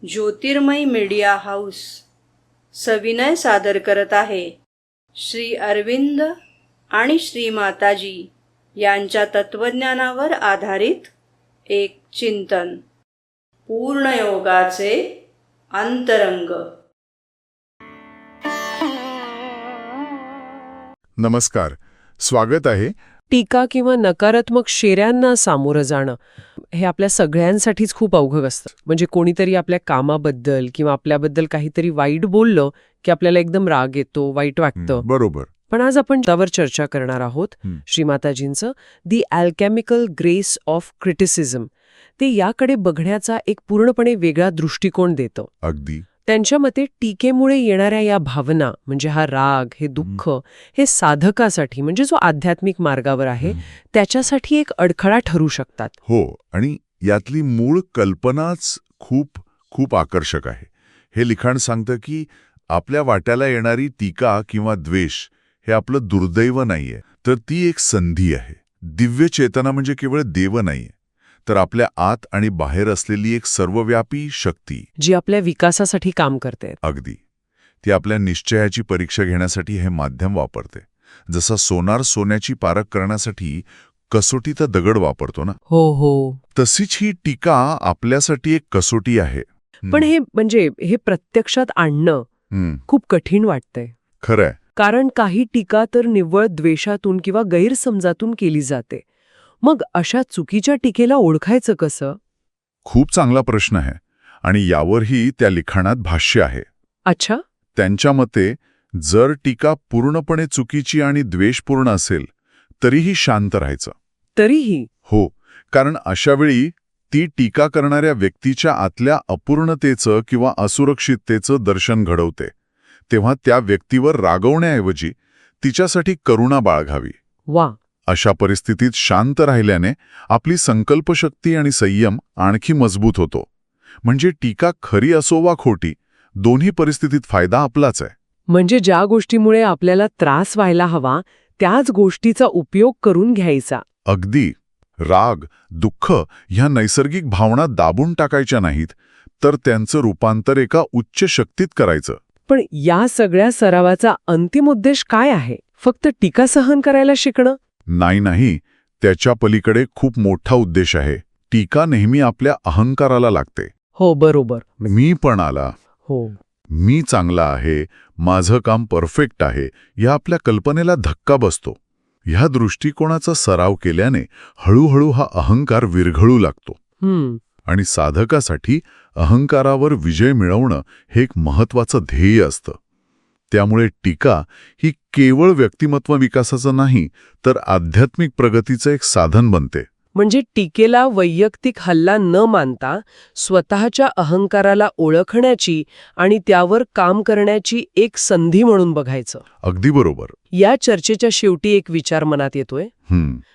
ज्योतिर्मय media house सविनय सादर करत आहे श्री अरविंद आणि श्री माताजी यांच्या तत्वज्ञानावर आधारित एक चिंतन, पूर्णयोगाचे अंतरंग. नमस्कार, स्वागत आहे. टीका किंवा नकारात्मक शेऱ्यांना सामोरं जाणं हे आपल्या सगळ्यांसाठीच खूप अवघड असतं. म्हणजे कोणीतरी आपल्या कामाबद्दल किंवा आपल्याबद्दल काहीतरी वाईट बोललं की आपल्याला एकदम राग येतो, वाईट वाटतं. बरोबर. पण आज आपण त्यावर चर्चा करणार आहोत. श्रीमाताजींचं दी अल्केमिकल ग्रेस ऑफ क्रिटिसिझम ते याकडे बघण्याचा एक पूर्णपणे वेगळा दृष्टिकोन देतं. अगदी. त्यांच्या मते टीकेमुळे येणाऱ्या या भावना म्हणजे हा राग, हे दुःख, हे साधकासाठी म्हणजे जो आध्यात्मिक मार्गावर आहे त्याच्यासाठी एक अडखळा ठरू शकतात. हो, आणि यातली मूळ कल्पनाच खूप खूप आकर्षक आहे. हे लिखाण सांगतं की आपल्या वाट्याला येणारी टीका किंवा द्वेष हे आपलं दुर्दैव नाहीये, तर ती एक संधी आहे. दिव्य चेतना म्हणजे केवळ देव नाहीये, तर आपल्या आत आणि बाहेर असलेली एक सर्वव्यापी शक्ती जी आपल्या विकासासाठी काम करते. अगदी. ती आपल्या निश्चयाची परीक्षा घेण्यासाठी हे माध्यम वापरते. जसा सोनार सोन्याची पारख करण्यासाठी कसोटीचा दगड वापरतो ना, हो, तशीच ही टीका आपल्यासाठी एक कसोटी आहे. पण हे प्रत्यक्षात आणणं खूप कठीण वाटतंय. खरंय. कारण काही टीका तर निव्वळ द्वेषातून किंवा गैरसमजातून केली जाते. मग अशा चुकीच्या टीकेला ओळखायचं कसं? खूप चांगला प्रश्न आहे, आणि यावरही त्या लिखाणात भाष्य आहे. अच्छा. त्यांच्या मते जर टीका पूर्णपणे चुकीची आणि द्वेषपूर्ण असेल तरीही शांत राहायचं. तरीही? हो, कारण अशावेळी ती टीका करणाऱ्या व्यक्तीच्या आतल्या अपूर्णतेचं किंवा असुरक्षिततेचं दर्शन घडवते. तेव्हा त्या व्यक्तीवर रागवण्याऐवजी तिच्यासाठी करुणा बाळगावी. वा. अशा परिस्थितीत शांत राहिल्याने आपली संकल्पशक्ती आणि संयम आणखी मजबूत होतो. म्हणजे टीका खरी असो वा खोटी, दोन्ही परिस्थितीत फायदा आपलाच आहे. म्हणजे ज्या गोष्टीमुळे आपल्याला त्रास व्हायला हवा त्याच गोष्टीचा उपयोग करून घ्यायचा. अगदी. राग, दुःख ह्या नैसर्गिक भावना दाबून टाकायच्या नाहीत, तर त्यांचं रूपांतर एका उच्च शक्तीत करायचं. पण या सगळ्या सरावाचा अंतिम उद्देश काय आहे? फक्त टीका सहन करायला शिकणं? नाही, त्याच्या पलीकडे खूप मोठा उद्देश आहे. टीका नेहमी आपल्या अहंकाराला लागते. हो, बरोबर. मी पण आला, हो, मी चांगला आहे, माझं काम परफेक्ट आहे, या आपल्या कल्पनेला धक्का बसतो. ह्या दृष्टिकोनाचा सराव केल्याने हळूहळू हा अहंकार विरघळू लागतो. आणि साधकासाठी अहंकारावर विजय मिळवणं हे एक महत्वाचं ध्येय असतं. त्यामुळे टीका ही केवळ व्यक्तिमत्व विकासाचं नाही, तर आध्यात्मिक प्रगतीचं एक साधन बनते. म्हणजे टीकेला वैयक्तिक हल्ला न मानता स्वतःच्या अहंकाराला ओळखण्याची आणि त्यावर काम करण्याची एक संधी म्हणून बघायचं. अगदी बरोबर. या चर्चेच्या शेवटी एक विचार मनात येतोय.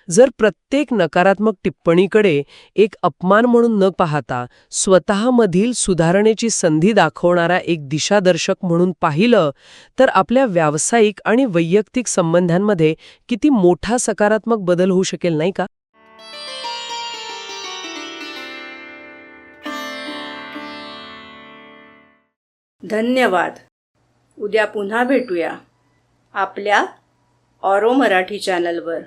जर प्रत्येक नकारात्मक टिप्पणीकडे एक अपमान म्हणून न पाहता स्वतःमधील सुधारणेची संधी दाखवणारा एक दिशादर्शक म्हणून पाहिलं, तर आपल्या व्यावसायिक आणि वैयक्तिक संबंधांमध्ये किती मोठा सकारात्मक बदल होऊ शकेल, नाही का? धन्यवाद. उद्या पुन्हा भेटूया आपल्या ऑरो मराठी चॅनलवर.